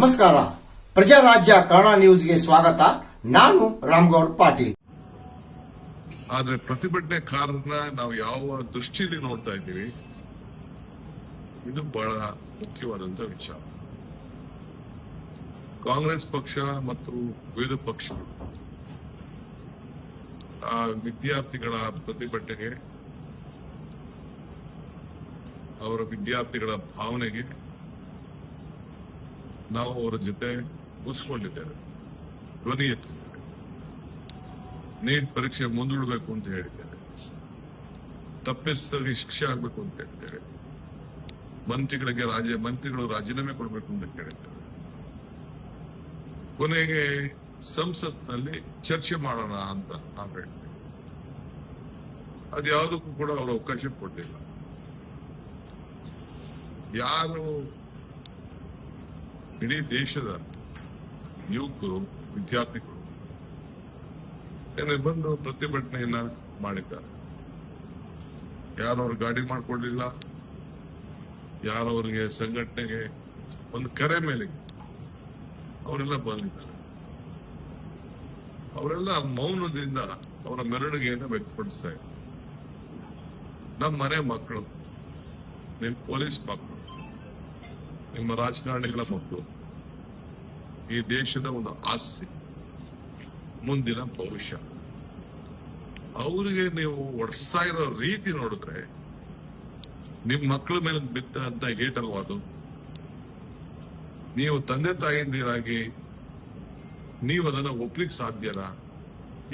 ನಮಸ್ಕಾರ. ಪ್ರಜಾರಾಜ್ಯ ಕನ್ನಡ ನ್ಯೂಸ್ಗೆ ಸ್ವಾಗತ. ನಾನು ರಾಮಗೌಡ ಪಾಟೀಲ್. ಆದ್ರೆ ಪ್ರತಿಭಟನೆಕಾರರನ್ನ ನಾವು ಯಾವ ದೃಷ್ಟಿಯಲ್ಲಿ ನೋಡ್ತಾ ಇದ್ದೀವಿ, ಇದು ಬಹಳ ಮುಖ್ಯವಾದಂತ ವಿಚಾರ. ಕಾಂಗ್ರೆಸ್ ಪಕ್ಷ ಮತ್ತು ವಿರೋಧ ಪಕ್ಷಗಳು ಆ ವಿದ್ಯಾರ್ಥಿಗಳ ಪ್ರತಿಭಟನೆಗೆ, ಅವರ ವಿದ್ಯಾರ್ಥಿಗಳ ಭಾವನೆಗೆ ನಾವು ಅವರ ಜೊತೆ ಕೂರಿಸಿಕೊಂಡಿದ್ದೇವೆ, ಧ್ವನಿ ಎತ್ತಿದ್ದೇವೆ. ನೀಟ್ ಪರೀಕ್ಷೆ ಮುಂದೂಡಬೇಕು ಅಂತ ಹೇಳಿದ್ದೇವೆ, ತಪ್ಪಿಸಿದವರಿಗೆ ಶಿಕ್ಷೆ ಆಗಬೇಕು ಅಂತ ಹೇಳಿದ್ದೇವೆ, ಮಂತ್ರಿಗಳು ರಾಜೀನಾಮೆ ಕೊಡಬೇಕು ಅಂತ ಕೇಳಿದ್ದೇವೆ. ಕೊನೆಗೆ ಸಂಸತ್ನಲ್ಲಿ ಚರ್ಚೆ ಮಾಡೋಣ ಅಂತ ನಾವು ಹೇಳ್ತೇವೆ. ಅದ್ಯಾವುದಕ್ಕೂ ಕೂಡ ಅವರು ಅವಕಾಶ ಕೊಡಲಿಲ್ಲ. ಯಾರು ಇಡೀ ದೇಶದ ಯುವಕರು, ವಿದ್ಯಾರ್ಥಿಗಳು ಬಂದು ಪ್ರತಿಭಟನೆಯನ್ನ ಮಾಡಿದ್ದಾರೆ. ಯಾರು ಅವ್ರ ಗಾಡಿ ಮಾಡ್ಕೊಳ್ಳಿಲ್ಲ, ಯಾರು ಅವರಿಗೆ ಸಂಘಟನೆಗೆ ಒಂದು ಕರೆ ಮೇಲೆ ಅವರೆಲ್ಲ ಬಂದಿದ್ದಾರೆ. ಅವರೆಲ್ಲ ಮೌನದಿಂದ ಅವರ ಮೆರವಣಿಗೆಯನ್ನು ವ್ಯಕ್ತಪಡಿಸ್ತಾ ಇದ್ದಾರೆ. ನಮ್ಮ ಮನೆ ಮಕ್ಕಳು, ನಿಮ್ಮ ಪೊಲೀಸ್ ಮಕ್ಕಳು, ನಿಮ್ಮ ರಾಜಕಾರಣಿಗಳ ಮಕ್ಕಳು, ಈ ದೇಶದ ಒಂದು ಆಸ್ತಿ, ಮುಂದಿನ ಭವಿಷ್ಯ. ಅವರಿಗೆ ನೀವು ಒಡ್ಸ್ತಾ ಇರೋ ರೀತಿ ನೋಡಿದ್ರೆ ನಿಮ್ ಮಕ್ಕಳ ಮೇಲೆ ಬಿದ್ದಂತ ಏಟಲ್ವಾದು. ನೀವು ತಂದೆ ತಾಯಿಂದಿರಾಗಿ ನೀವು ಅದನ್ನ ಒಪ್ಲಿಕ್ಕೆ ಸಾಧ್ಯನಾ?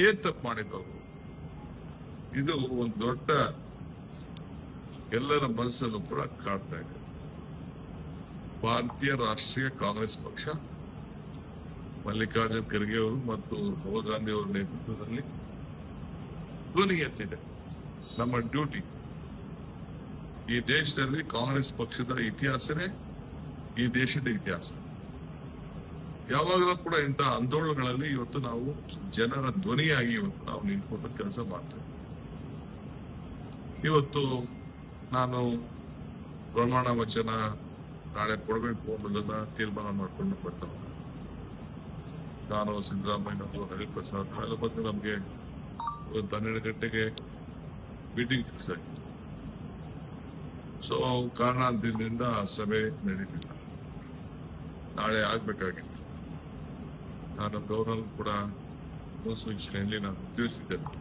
ಏನ್ ತಪ್ಪು ಮಾಡಿದ್ರು? ಇದು ಒಂದು ದೊಡ್ಡ ಎಲ್ಲರ ಮನಸ್ಸನ್ನು ಕೂಡ ಕಾಡ್ತಾ ಇದೆ. ಭಾರತೀಯ ರಾಷ್ಟ್ರೀಯ ಕಾಂಗ್ರೆಸ್ ಪಕ್ಷ ಮಲ್ಲಿಕಾರ್ಜುನ್ ಖರ್ಗೆ ಅವರು ಮತ್ತು ರಾಹುಲ್ ಗಾಂಧಿ ಅವರ ನೇತೃತ್ವದಲ್ಲಿ ಧ್ವನಿ ಎತ್ತಿದೆ. ನಮ್ಮ ಡ್ಯೂಟಿ. ಈ ದೇಶದಲ್ಲಿ ಕಾಂಗ್ರೆಸ್ ಪಕ್ಷದ ಇತಿಹಾಸನೇ ಈ ದೇಶದ ಇತಿಹಾಸ. ಯಾವಾಗಲೂ ಕೂಡ ಇಂತಹ ಆಂದೋಲನಗಳಲ್ಲಿ ಇವತ್ತು ನಾವು ಜನರ ಧ್ವನಿಯಾಗಿ ಇವತ್ತು ನಾವು ನಿಂತ್ಕೊಂಡು ಕೆಲಸ ಮಾಡ್ತೇವೆ. ಇವತ್ತು ನಾನು ಪ್ರಮಾಣ ವಚನ ನಾಳೆ ಕೊಡಬೇಕು ಅನ್ನೋದನ್ನ ತೀರ್ಮಾನ ಮಾಡ್ಕೊಂಡು ಬರ್ತಾವ. ನಾನು, ಸಿದ್ದರಾಮಯ್ಯನವರು, ಹರಿಪ್ರಸಾದ್ ಎಲ್ಲ ಬಂದು ನಮ್ಗೆ 12 ಗಂಟೆಗೆ ಮೀಟಿಂಗ್ ಫಿಕ್ಸ್ ಆಗಿದೆ. ಸೊ ಕಾರಣಾಂತರದಿಂದ ಆ ಸಭೆ ನಡೀಲಿಲ್ಲ. ನಾಳೆ ಆಗ್ಬೇಕಾಗಿತ್ತು. ನಾನು ಗೌರವ್ ಕೂಡ ಮುನ್ಸೂಚನೆಯಲ್ಲಿ ನಾನು ತಿಳಿಸಿದ್ದೇನೆ,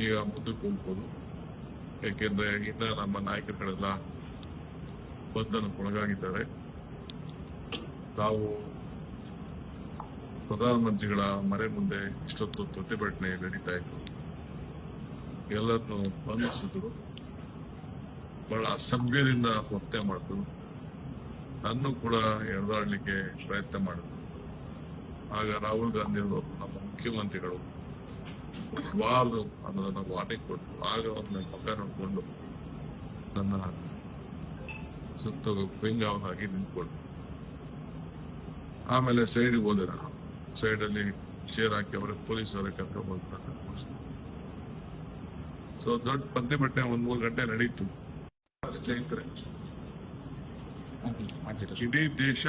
ಈಗ ಮುಂದಕ್ಕೆ ಹೋಗ್ಬೋದು. ಯಾಕೆಂದ್ರೆ ಇನ್ನ ನಮ್ಮ ನಾಯಕರುಗಳೆಲ್ಲ ಬಂಧನಕ್ಕೊಳಗಾಗಿದ್ದಾರೆ. ನಾವು ಪ್ರಧಾನಮಂತ್ರಿಗಳ ಮನೆ ಮುಂದೆ ಇಷ್ಟೊತ್ತು ಪ್ರತಿಭಟನೆ ನಡೀತಾ ಇತ್ತು. ಎಲ್ಲರನ್ನು ಬಂಧಿಸಿದ್ರು, ಬಹಳ ಅಸಭ್ಯದಿಂದ ವರ್ತನೆ ಮಾಡಿದ್ರು, ನನ್ನೂ ಕೂಡ ಎಳೆದಾಡ್ಲಿಕ್ಕೆ ಪ್ರಯತ್ನ ಮಾಡಿದ್ರು. ಆಗ ರಾಹುಲ್ ಗಾಂಧಿ ಅವರು, ನಮ್ಮ ಮುಖ್ಯಮಂತ್ರಿಗಳು ಬಾರದು ಅನ್ನೋದನ್ನ ವಾರ್ನಿಂಗ್ ಕೊಟ್ಟರು. ಆಗ ಅವ್ರನ್ನ ಮಗ ನೋಡ್ಕೊಂಡು ನನ್ನ ಸುತ್ತ ಬೆಂಗಾವನಾಗಿ ನಿಂತ್ಕೊಂಡು ಆಮೇಲೆ ಸೈಡ್ಗೆ ಹೋದೆ. ನಾನು ಸೈಡಲ್ಲಿ ಚೇರ್ ಹಾಕಿ ಅವರೇ ಪೊಲೀಸ್ ಅವರೇ ಕರ್ಕೊಂಡು ಹೋಗ್ತಾರೆ. ಸೊ ದೊಡ್ಡ ಪ್ರತಿಭಟನೆ 1-3 ಗಂಟೆ ನಡೀತು. ಸ್ನೇಹಿತರೆ, ಇಡೀ ದೇಶ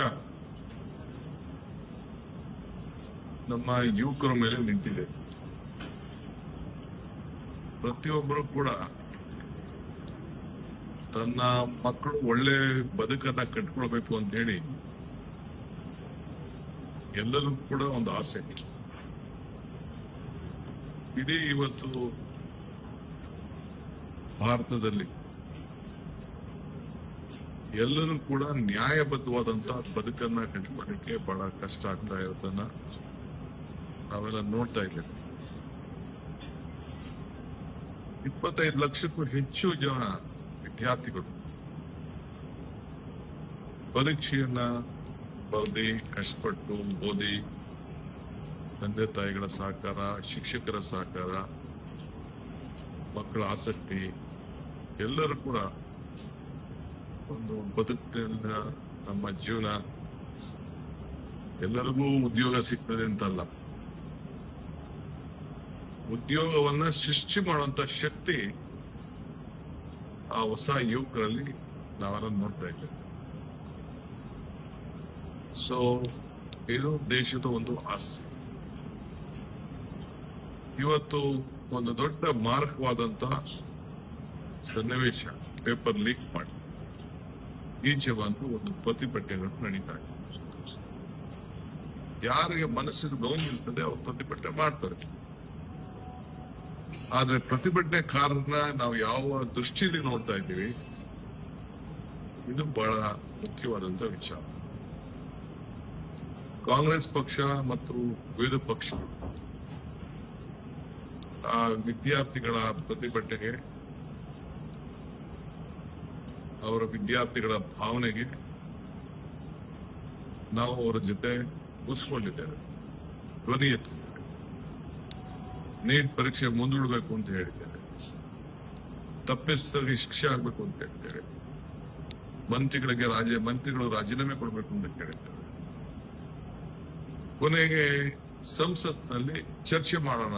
ನಮ್ಮ ಯುವಕರ ಮೇಲೆ ನಿಂತಿದೆ. ಪ್ರತಿಯೊಬ್ಬರು ಕೂಡ ತನ್ನ ಮಕ್ಕಳು ಒಳ್ಳೆ ಬದುಕನ್ನ ಕಟ್ಕೊಳ್ಬೇಕು ಅಂತ ಹೇಳಿ ಎಲ್ಲರೂ ಕೂಡ ಒಂದು ಆಸೆ. ಇಡೀ ಇವತ್ತು ಭಾರತದಲ್ಲಿ ಎಲ್ಲರೂ ಕೂಡ ನ್ಯಾಯಬದ್ಧವಾದಂತಹ ಬದುಕನ್ನ ಕಟ್ಕೊಳ್ಳಿಕ್ಕೆ ಬಹಳ ಕಷ್ಟ ಆಗ್ತಾ ಇರೋದನ್ನ ನಾವೆಲ್ಲ ನೋಡ್ತಾ ಇದ್ದೇವೆ. 25 ಲಕ್ಷಕ್ಕೂ ಹೆಚ್ಚು ಜನ ವಿದ್ಯಾರ್ಥಿಗಳು ಪರೀಕ್ಷೆಯನ್ನ ಬರೆದಿ ಕಷ್ಟಪಟ್ಟು ಓದಿ, ತಂದೆ ತಾಯಿಗಳ ಸಹಕಾರ, ಶಿಕ್ಷಕರ ಸಹಕಾರ, ಮಕ್ಕಳ ಆಸಕ್ತಿ, ಎಲ್ಲರೂ ಕೂಡ ಒಂದು ಬದುಕಿನ ನಮ್ಮ ಜೀವನ ಎಲ್ಲರಿಗೂ ಉದ್ಯೋಗ ಸಿಗ್ತದೆ ಅಂತಲ್ಲ, ಉದ್ಯೋಗವನ್ನ ಸೃಷ್ಟಿ ಮಾಡುವಂತ ಶಕ್ತಿ ಆ ಹೊಸ ಯುವಕರಲ್ಲಿ ನಾವೆಲ್ಲ ನೋಡ್ತಾ ಇದ್ದೇವೆ. ಸೊ ಇದು ದೇಶದ ಒಂದು ಆಸ್ತಿ. ಇವತ್ತು ಒಂದು ದೊಡ್ಡ ಮಾರಕವಾದಂತಹ ಸನ್ನಿವೇಶ ಪೇಪರ್ ಲೀಕ್ ಮಾಡಿ ಈಚೆ ಬಂದು ಒಂದು ಪ್ರತಿಭಟನೆಗಳು ನಡೀತಾ ಇದೆ. ಯಾರಿಗೆ ಮನಸ್ಸಿಗೆ ನೋವು ಇರ್ತದೆ ಅವ್ರು ಪ್ರತಿಭಟನೆ ಮಾಡ್ತಾರೆ. ಆದ್ರೆ ಪ್ರತಿಭಟನೆಕಾರರನ್ನ ನಾವು ಯಾವ ದೃಷ್ಟಿಯಲ್ಲಿ ನೋಡ್ತಾ ಇದ್ದೀವಿ, ಇದು ಬಹಳ ಮುಖ್ಯವಾದಂತ ವಿಚಾರ. ಕಾಂಗ್ರೆಸ್ ಪಕ್ಷ ಮತ್ತು ವಿರೋಧ ಪಕ್ಷ ಆ ವಿದ್ಯಾರ್ಥಿಗಳ ಪ್ರತಿಭಟನೆಗೆ, ಅವರ ವಿದ್ಯಾರ್ಥಿಗಳ ಭಾವನೆಗೆ ನಾವು ಅವರ ಜೊತೆ ಕೂರಿಸಿಕೊಂಡಿದ್ದೇವೆ, ಧ್ವನಿ ಎತ್ತಿದ್ದೇವೆ. ನೀಟ್ ಪರೀಕ್ಷೆ ಮುಂದೂಡಬೇಕು ಅಂತ ಹೇಳಿದ್ದೇವೆ, ತಪ್ಪಿಸಿದವರಿಗೆ ಶಿಕ್ಷೆ ಆಗಬೇಕು ಅಂತ ಹೇಳ್ತೇವೆ, ಮಂತ್ರಿಗಳು ರಾಜೀನಾಮೆ ಕೊಡಬೇಕು ಅಂತ ಕೇಳಿದ್ದೇವೆ. ಕೊನೆಗೆ ಸಂಸತ್ನಲ್ಲಿ ಚರ್ಚೆ ಮಾಡೋಣ